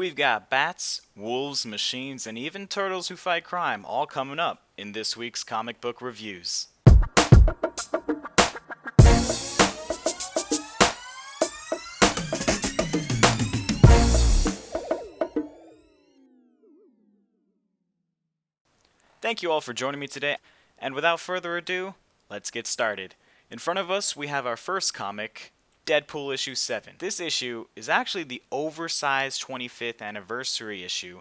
We've got bats, wolves, machines, and even turtles who fight crime all coming up in this week's comic book reviews. Thank you all for joining me today, and without further ado, let's get started. In front of us, we have our first comic, Deadpool issue 7. This issue is actually the oversized 25th anniversary issue.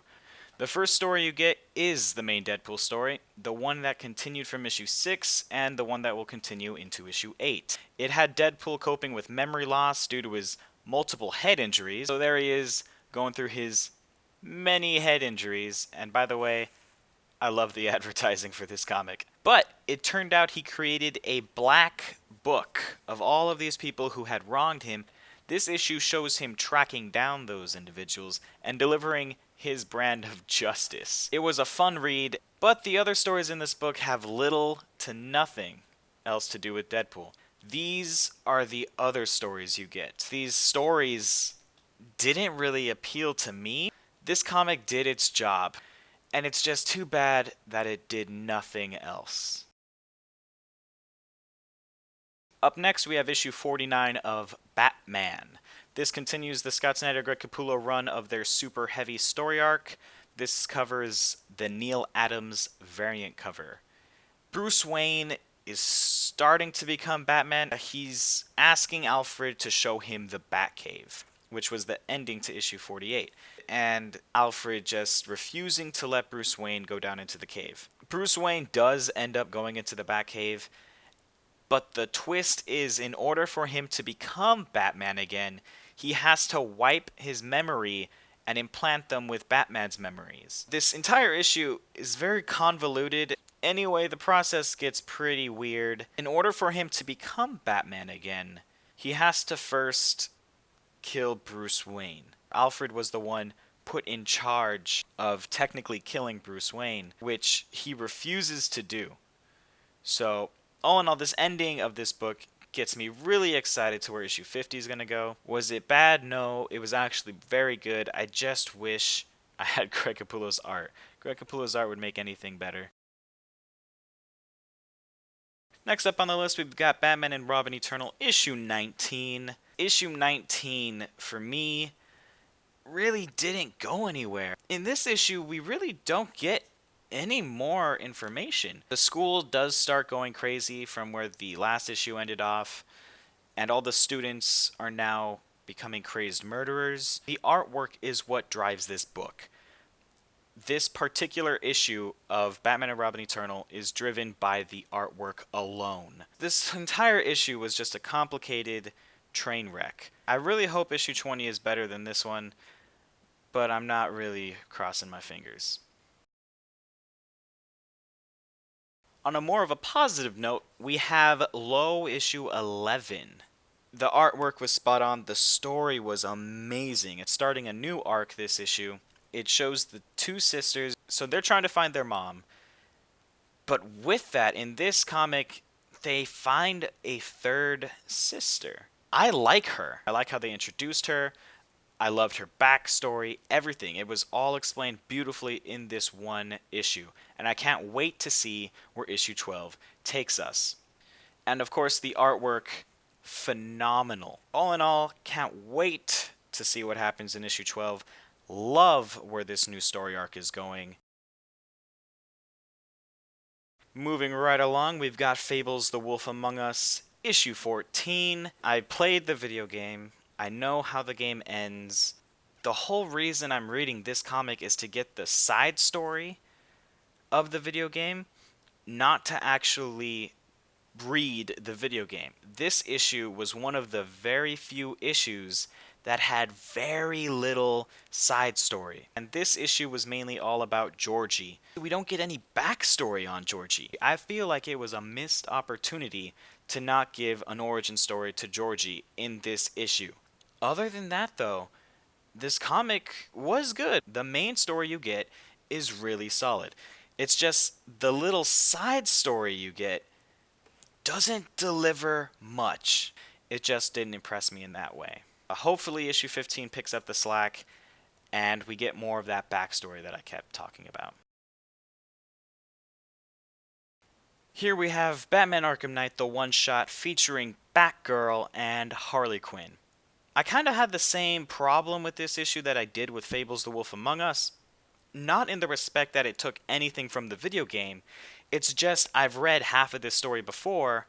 The first story you get is the main Deadpool story, the one that continued from issue 6 and the one that will continue into issue 8. It had Deadpool coping with memory loss due to his multiple head injuries, so there he is going through his many head injuries, and by the way, I love the advertising for this comic. But it turned out he created a black book of all of these people who had wronged him. This issue shows him tracking down those individuals and delivering his brand of justice. It was a fun read, but the other stories in this book have little to nothing else to do with Deadpool. These are the other stories you get. These stories didn't really appeal to me. This comic did its job, and it's just too bad that it did nothing else. Up next, we have issue 49 of Batman. This continues the Scott Snyder Greg Capullo run of their super heavy story arc. This covers the Neal Adams variant cover. Bruce Wayne is starting to become Batman. He's asking Alfred to show him the Batcave, which was the ending to issue 48. And Alfred just refusing to let Bruce Wayne go down into the cave. Bruce Wayne does end up going into the Batcave, but the twist is, in order for him to become Batman again, he has to wipe his memory and implant them with Batman's memories. This entire issue is very convoluted. Anyway, the process gets pretty weird. In order for him to become Batman again, he has to first kill Bruce Wayne. Alfred was the one put in charge of technically killing Bruce Wayne, which he refuses to do. So, all in all, this ending of this book gets me really excited to where issue 50 is going to go. Was it bad? No, it was actually very good. I just wish I had Greg Capullo's art. Greg Capullo's art would make anything better. Next up on the list, we've got Batman and Robin Eternal issue 19. Issue 19, for me, really didn't go anywhere. In this issue, we really don't get any more information. The school does start going crazy from where the last issue ended off, and all the students are now becoming crazed murderers. The artwork is what drives this book. This particular issue of Batman and Robin Eternal is driven by the artwork alone. This entire issue was just a complicated train wreck. I really hope issue 20 is better than this one, but I'm not really crossing my fingers. On a more of a positive note, we have Low issue 11. The artwork was spot on, the story was amazing. It's starting a new arc this issue. It shows the two sisters, so they're trying to find their mom. But with that, in this comic, they find a third sister. I like her. I like how they introduced her. I loved her backstory, everything. It was all explained beautifully in this one issue. And I can't wait to see where issue 12 takes us. And of course, the artwork, phenomenal. All in all, can't wait to see what happens in issue 12. Love where this new story arc is going. Moving right along, we've got Fables The Wolf Among Us, issue 14. I played the video game. I know how the game ends. The whole reason I'm reading this comic is to get the side story of the video game, not to actually read the video game. This issue was one of the very few issues that had very little side story. And this issue was mainly all about Georgie. We don't get any backstory on Georgie. I feel like it was a missed opportunity to not give an origin story to Georgie in this issue. Other than that, though, this comic was good. The main story you get is really solid. It's just the little side story you get doesn't deliver much. It just didn't impress me in that way. Hopefully issue 15 picks up the slack and we get more of that backstory that I kept talking about. Here we have Batman Arkham Knight, the one-shot featuring Batgirl and Harley Quinn. I kind of had the same problem with this issue that I did with Fables the Wolf Among Us. Not in the respect that it took anything from the video game, it's just I've read half of this story before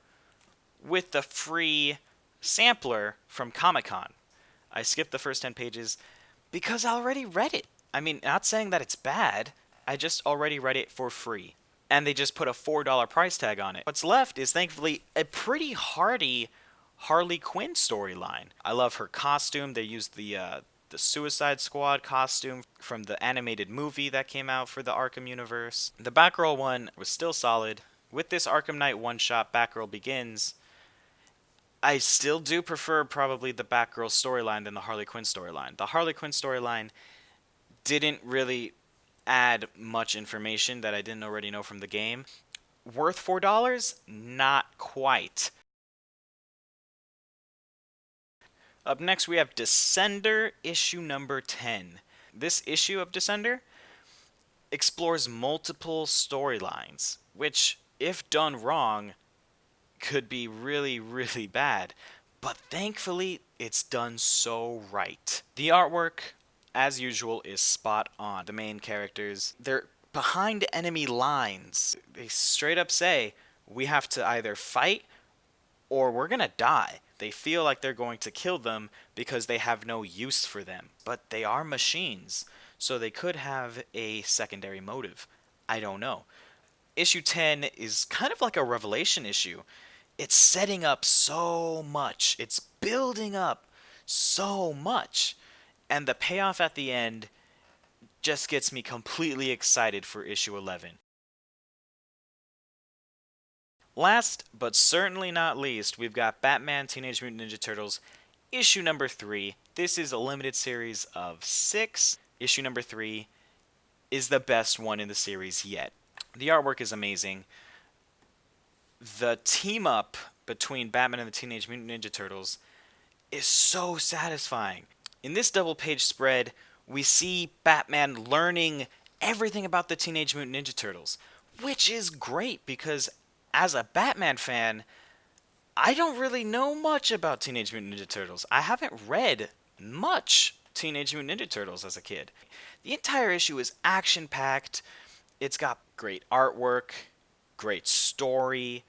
with the free sampler from Comic-Con. I skipped the first 10 pages because I already read it. I mean, not saying that it's bad, I just already read it for free. And they just put a $4 price tag on it. What's left is thankfully a pretty hearty Harley Quinn storyline. I love her costume. They used the Suicide Squad costume from the animated movie that came out for the Arkham universe. The Batgirl one was still solid. With this Arkham Knight one-shot, Batgirl Begins, I still do prefer probably the Batgirl storyline than the Harley Quinn storyline. The Harley Quinn storyline didn't really add much information that I didn't already know from the game. Worth $4? Not quite. Up next we have Descender, issue number 10. This issue of Descender explores multiple storylines, which, if done wrong, could be really, really bad. But thankfully, it's done so right. The artwork, as usual, is spot on. The main characters, they're behind enemy lines. They straight up say, we have to either fight or we're gonna die. They feel like they're going to kill them because they have no use for them. But they are machines, so they could have a secondary motive. I don't know. Issue 10 is kind of like a revelation issue. It's setting up so much. It's building up so much. And the payoff at the end just gets me completely excited for issue 11. Last, but certainly not least, we've got Batman Teenage Mutant Ninja Turtles, issue number 3. This is a limited series of 6. Issue number 3 is the best one in the series yet. The artwork is amazing. The team up between Batman and the Teenage Mutant Ninja Turtles is so satisfying. In this double page spread, we see Batman learning everything about the Teenage Mutant Ninja Turtles, which is great because as a Batman fan, I don't really know much about Teenage Mutant Ninja Turtles. I haven't read much Teenage Mutant Ninja Turtles as a kid. The entire issue is action-packed. It's got great artwork, great story,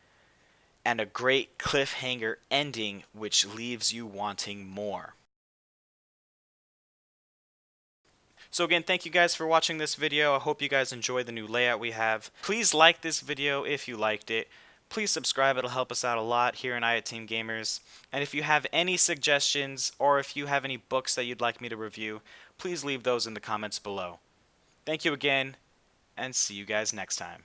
and a great cliffhanger ending which leaves you wanting more. So again, thank you guys for watching this video. I hope you guys enjoy the new layout we have. Please like this video if you liked it. Please subscribe, it'll help us out a lot here in At Team Gamers. And if you have any suggestions or if you have any books that you'd like me to review, please leave those in the comments below. Thank you again, and see you guys next time.